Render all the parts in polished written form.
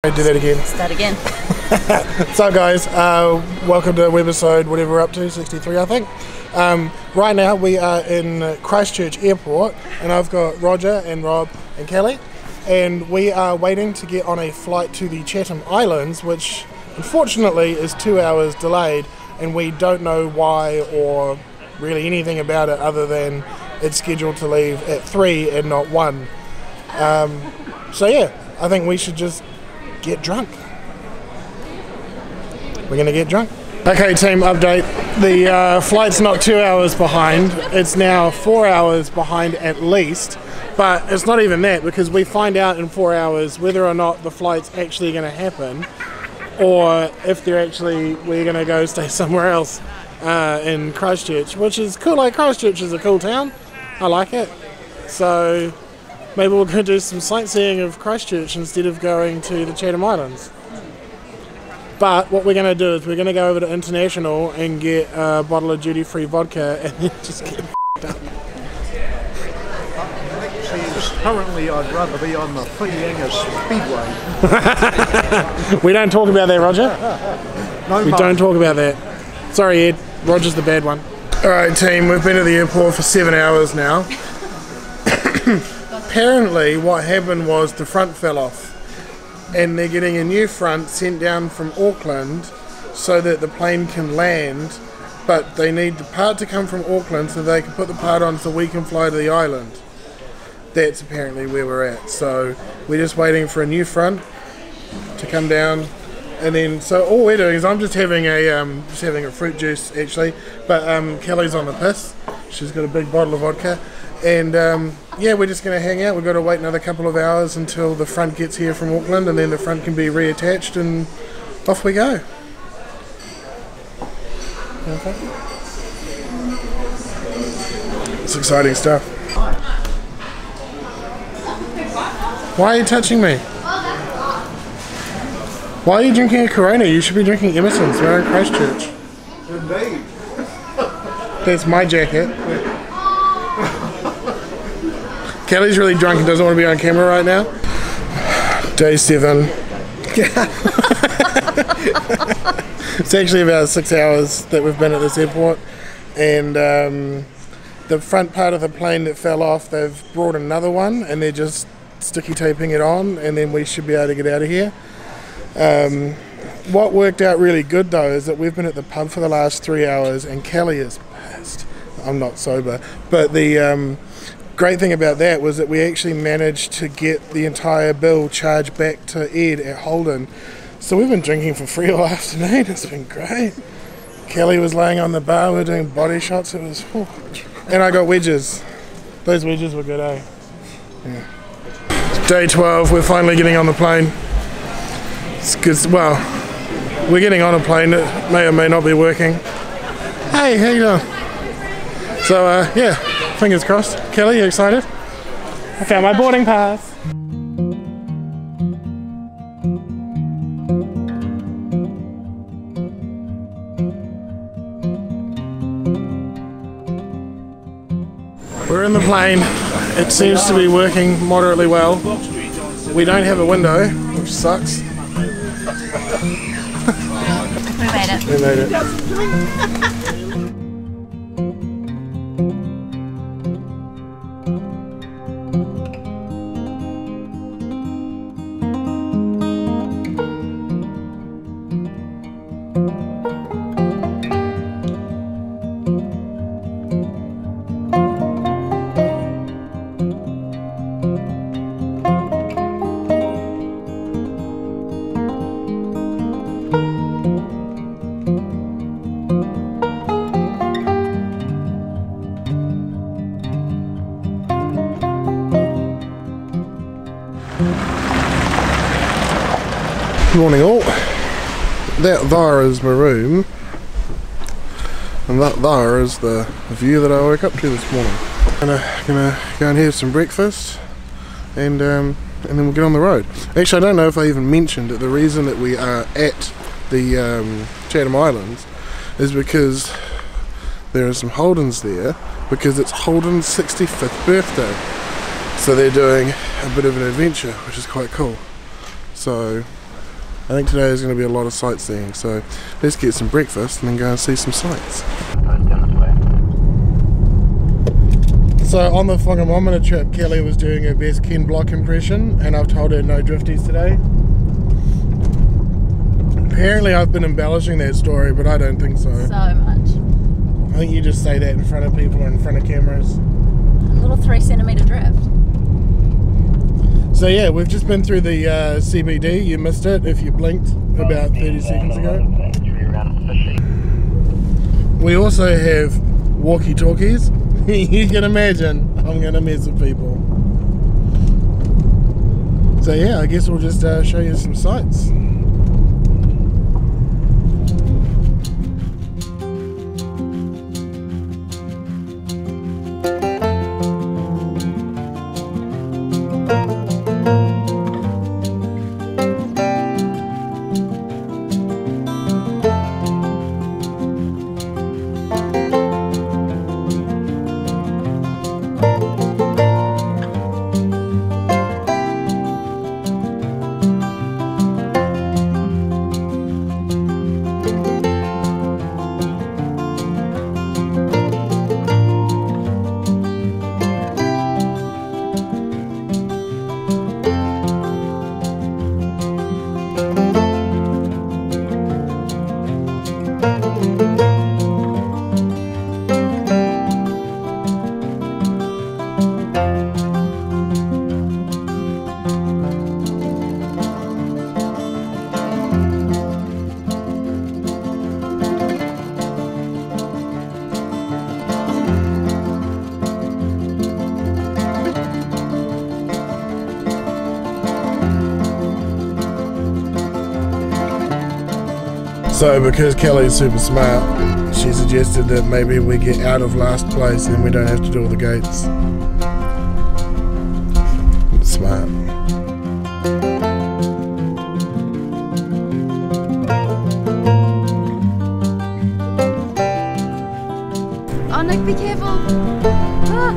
Do that again. Start again. What's up, guys? Welcome to Webisode, whatever we're up to, 63 I think. Right now we are in Christchurch Airport and I've got Roger and Rob and Kelly and we are waiting to get on a flight to the Chatham Islands, which unfortunately is 2 hours delayed, and we don't know why or really anything about it other than it's scheduled to leave at 3 and not 1. So yeah, I think we should just get drunk. We're gonna get drunk. Okay, team, update. The flight's not 2 hours behind. It's now 4 hours behind at least. But it's not even that, because we find out in 4 hours whether or not the flight's actually gonna happen, or if we're gonna go stay somewhere else in Christchurch, which is cool. Like, Christchurch is a cool town. I like it. So maybe we'll go do some sightseeing of Christchurch instead of going to the Chatham Islands. But what we're going to do is we're going to go over to International and get a bottle of duty-free vodka and then just get f***ed up. Currently, I'd rather be on the Whitianga Speedway. We don't talk about that, Roger. No, we don't talk about that. Sorry, Ed. Roger's the bad one. Alright, team, we've been at the airport for 7 hours now. Apparently what happened was the front fell off and they're getting a new front sent down from Auckland so that the plane can land, but they need the part to come from Auckland so they can put the part on so we can fly to the island. That's apparently where we're at, so we're just waiting for a new front to come down, and then so all we're doing is I'm just having a fruit juice actually, but Kelly's on the piss. She's got a big bottle of vodka. And yeah, we're just going to hang out. We've got to wait another couple of hours until the front gets here from Auckland, and then the front can be reattached, and off we go. Okay. It's exciting stuff. Why are you touching me? Why are you drinking a Corona? You should be drinking Emerson's. We're in Christchurch. Indeed. That's my jacket. Kelly's really drunk and doesn't want to be on camera right now. Day 7. It's actually about 6 hours that we've been at this airport, and the front part of the plane that fell off, they've brought another one and they're just sticky taping it on, and then we should be able to get out of here. What worked out really good though is that we've been at the pub for the last 3 hours and Kelly is pissed. I'm not sober, but the great thing about that was that we actually managed to get the entire bill charged back to Ed at Holden. So we've been drinking for free all afternoon. It's been great. Kelly was laying on the bar, we were doing body shots. It was, whew. And I got wedges. Those wedges were good, eh? Yeah. Day 12, we're finally getting on the plane. It's good. Well, we're getting on a plane that may or may not be working. Hey, how you doing? So yeah, fingers crossed. Kelly, you excited? I found my boarding pass. We're in the plane. It seems to be working moderately well. We don't have a window, which sucks. We made it. We made it. Good morning all. That there is my room, and that there is the view that I woke up to this morning. Gonna go and have some breakfast, and then we'll get on the road. Actually, I don't know if I even mentioned that the reason that we are at the Chatham Islands is because there are some Holdens there, because it's Holden's 65th birthday. So they're doing a bit of an adventure, which is quite cool. So I think today is going to be a lot of sightseeing, so let's get some breakfast and then go and see some sights. So on the Whangamomana trip, Kelly was doing her best Ken Block impression, and I've told her no drifties today. Apparently I've been embellishing that story, but I don't think so. So much. I think you just say that in front of people or in front of cameras. A little 3 centimetre drift. So yeah, we've just been through the CBD. You missed it if you blinked about 30 seconds ago. We also have walkie-talkies. You can imagine I'm going to mess with people. So yeah, I guess we'll just show you some sights. So because Kelly's super smart, she suggested that maybe we get out of last place and we don't have to do all the gates. Smart. Oh Nick, be careful! Ah.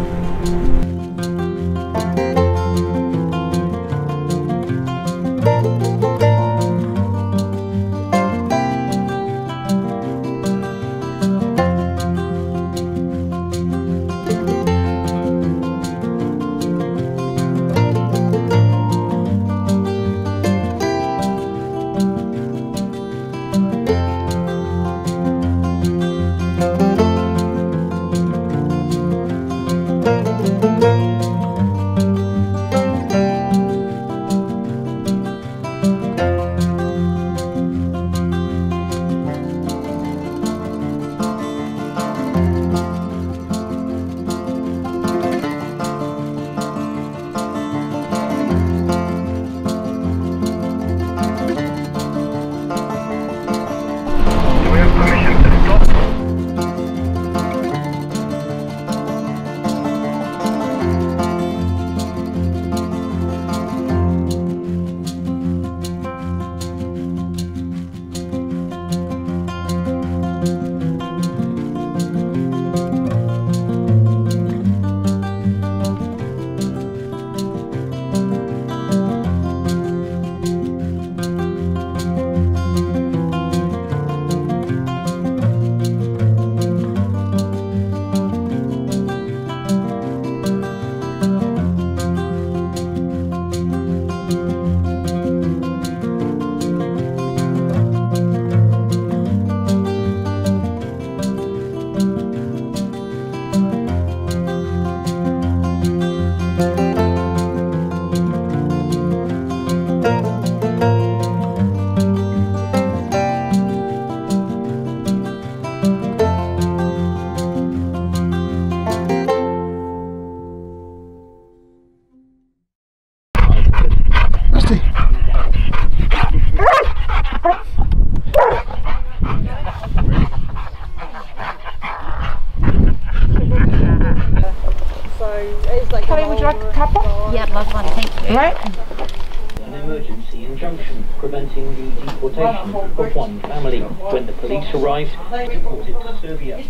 Kelly, would you like a couple? Yeah, I'd love one, thank you. Right. An emergency injunction preventing the deportation of one family. When the police arrived, they reported to Serbia.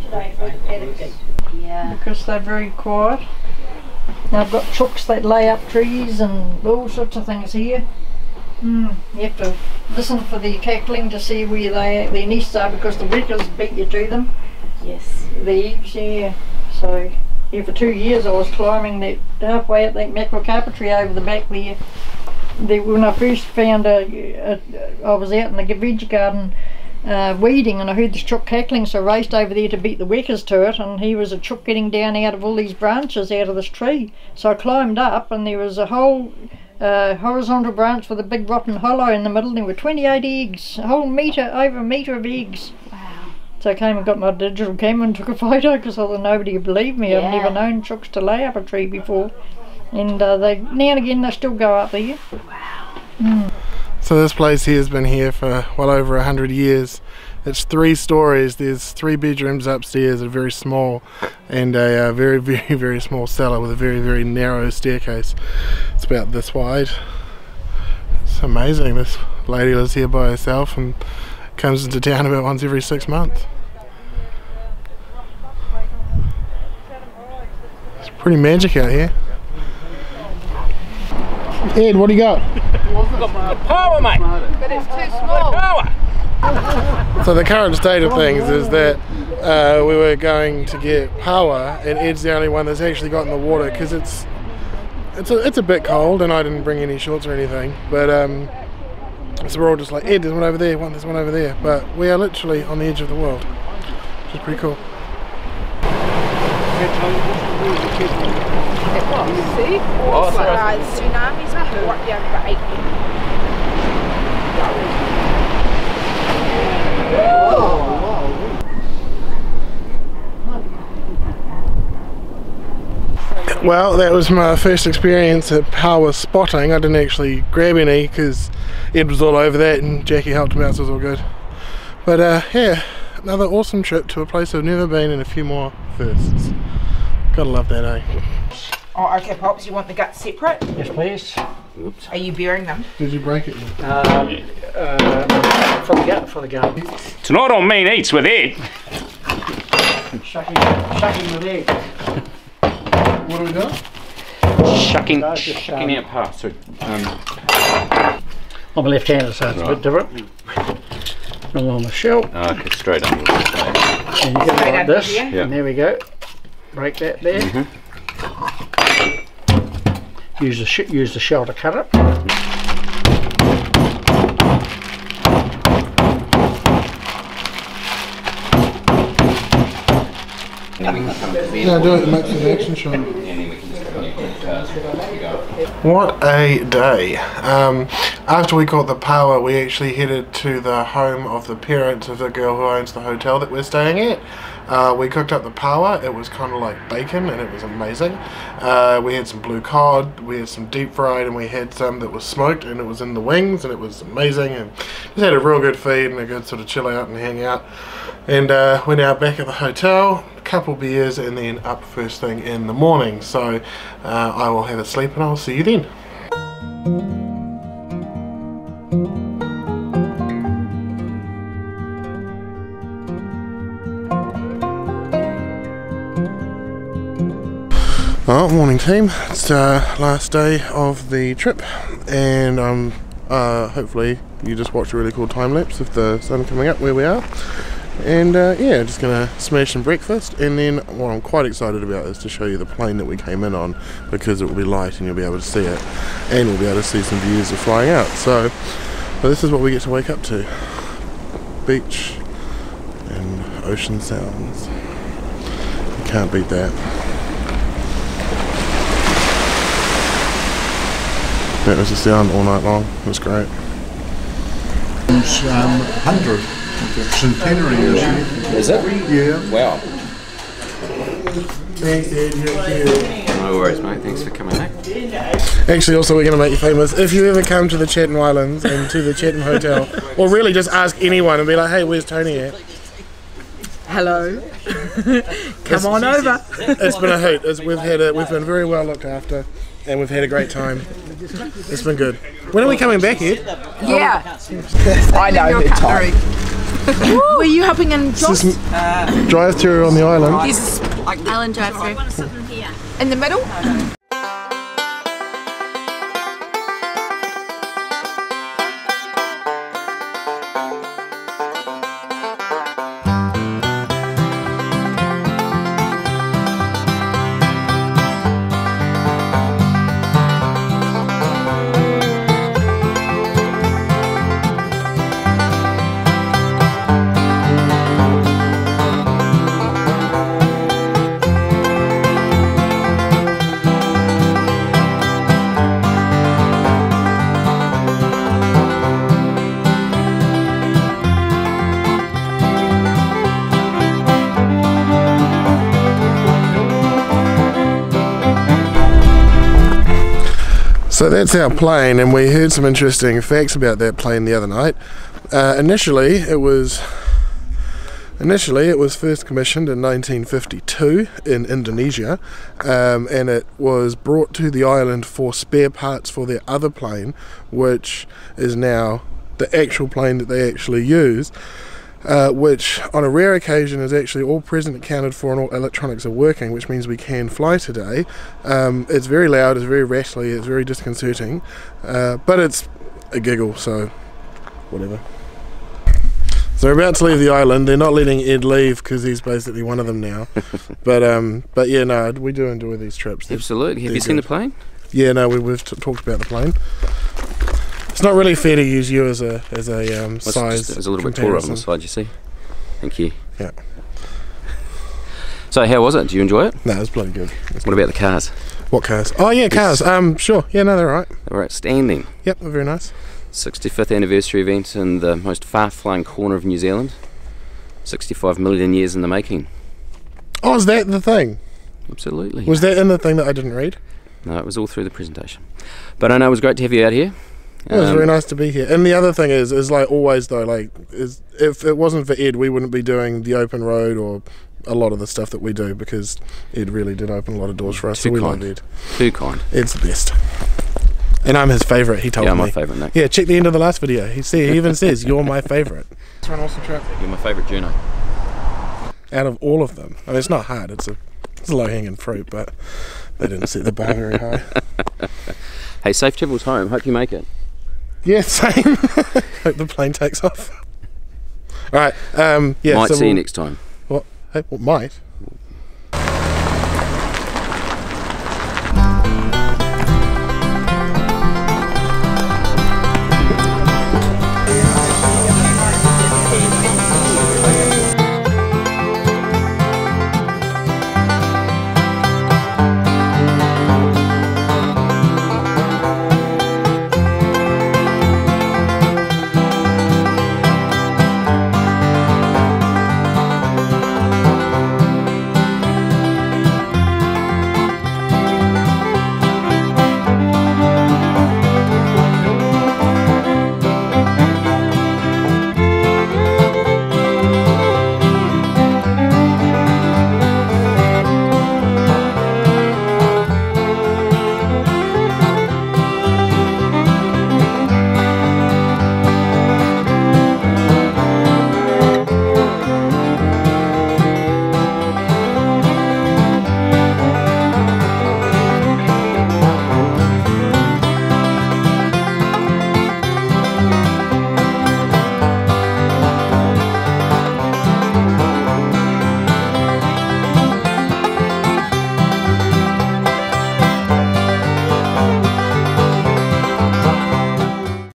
Yeah. Because they're very quiet. Now I've got trucks that lay up trees and all sorts of things here. You have to listen for the cackling to see where their nests are, because the workers beat you to them. Yes. The eggs, yeah. So, yeah, for 2 years I was climbing that halfway at that mackerel carpentry over the back there. When I first found I was out in the veg garden weeding, and I heard this chook cackling, so I raced over there to beat the workers to it, and he was a chook getting down out of all these branches out of this tree. So I climbed up, and there was a whole horizontal branch with a big rotten hollow in the middle, and there were 28 eggs, a whole metre, over a metre of eggs. Wow. So I came and got my digital camera and took a photo, because I thought nobody would believe me. Yeah. I've never known chooks to lay up a tree before. And they now and again they still go up there. Wow. So this place here has been here for well over 100 years. It's 3 stories. There's 3 bedrooms upstairs, a very small, and a very, very, very small cellar with a very, very narrow staircase. It's about this wide. It's amazing. This lady lives here by herself and comes into town about once every 6 months. It's pretty magic out here. Ed, what do you got? Power, mate. But it's too small. Power. So the current state of things is that we were going to get power, and Ed's the only one that's actually got in the water, because it's a bit cold, and I didn't bring any shorts or anything. But so we're all just like, Ed, there's one over there, there's one over there. But we are literally on the edge of the world, which is pretty cool. See? Tsunamis report down for 8 Well, that was my first experience at power spotting. I didn't actually grab any because Ed was all over that and Jackie helped him out, so it was all good. But yeah, another awesome trip to a place I've never been, and a few more firsts. Gotta love that, eh? Oh, okay, Pops, you want the guts separate? Yes, please. Oops. Are you burying them? Did you break it? For the gut. Tonight on Mean Eats with Ed. Shucking the leg. What are we doing? Shucking Shucking out parts. So, I'm a left-hander, so it's a bit different. Bring on the shell, okay, straight under. and you get it like under this, here? Yeah. and there we go. Break that there. Use the shell to cut it. Yeah, do it, make an action shot. What a day. After we got the power, we actually headed to the home of the parents of the girl who owns the hotel that we're staying at. We cooked up the power. It was kind of like bacon, and it was amazing. We had some blue cod, we had some deep fried, and we had some that was smoked, and it was in the wings, and it was amazing. And just had a real good feed and a good sort of chill out and hang out. And we're now back at the hotel, a couple beers, and then up first thing in the morning. So I will have a sleep, and I'll see you then. Oh, morning team. It's last day of the trip, and hopefully you just watched a really cool time lapse of the sun coming up where we are. And yeah, just gonna smash some breakfast, and then what I'm quite excited about is to show you the plane that we came in on, because it will be light and you'll be able to see it, and we'll be able to see some views of flying out. So this is what we get to wake up to: beach and ocean sounds. You can't beat that. That was the sound all night long. It was great. It's 100 centenary, isn't it? Is it? Yeah. Wow. Thanks, Ed. No worries, mate. Thanks for coming back. Actually, also, we're going to make you famous. If you ever come to the Chatham Islands and to the Chatham Hotel, or really just ask anyone and be like, hey, where's Tony at? Hello. Come on over. It's been a hoot. We've been very well looked after, and we've had a great time. It's been good. When are we coming back, Ed? Yeah. I know the time. Were you helping in John's? Drive-through on the island. This is like Island drive-through. in the middle. that's our plane, and we heard some interesting facts about that plane the other night. Initially, it was first commissioned in 1952 in Indonesia, and it was brought to the island for spare parts for their other plane, which is now the actual plane that they actually use, which on a rare occasion is actually all present, accounted for, and all electronics are working, which means we can fly today. It's very loud, it's very rattly, it's very disconcerting, but it's a giggle, so whatever. So we're about to leave the island. They're not letting Ed leave because he's basically one of them now. But yeah, no, we do enjoy these trips. Absolutely. Have you seen the plane? Yeah, no, we've talked about the plane. It's not really fair to use you as a size. It's a little bit taller on the side, you see. Thank you. Yeah. So how was it? Do you enjoy it? No, it was bloody good. What about the cars? What cars? Oh yeah, cars. Sure. Yeah, no, they're right. They were outstanding. Yep, they're very nice. 65th anniversary event in the most far-flung corner of New Zealand. 65 million years in the making. Oh, is that the thing? Absolutely. Was that in the thing that I didn't read? No, it was all through the presentation. But I know it was great to have you out here. It was very nice to be here. And the other thing is like always though, like if it wasn't for Ed, we wouldn't be doing the open road or a lot of the stuff that we do, because Ed really did open a lot of doors for us. Too so we kind. love Ed. Too kind. Ed's the best. And I'm his favourite, he told me. Yeah, I'm my favourite, Nick. Yeah, check the end of the last video. He even says, you're my favourite. It's an awesome trip. You're my favourite Juno. Out of all of them. I mean, it's not hard. It's a low-hanging fruit, but they didn't set the bar very high. Hey, safe travels home. Hope you make it. Yeah, same. Hope the plane takes off. All right. Yeah. Might see you next time. What? Hey, what might?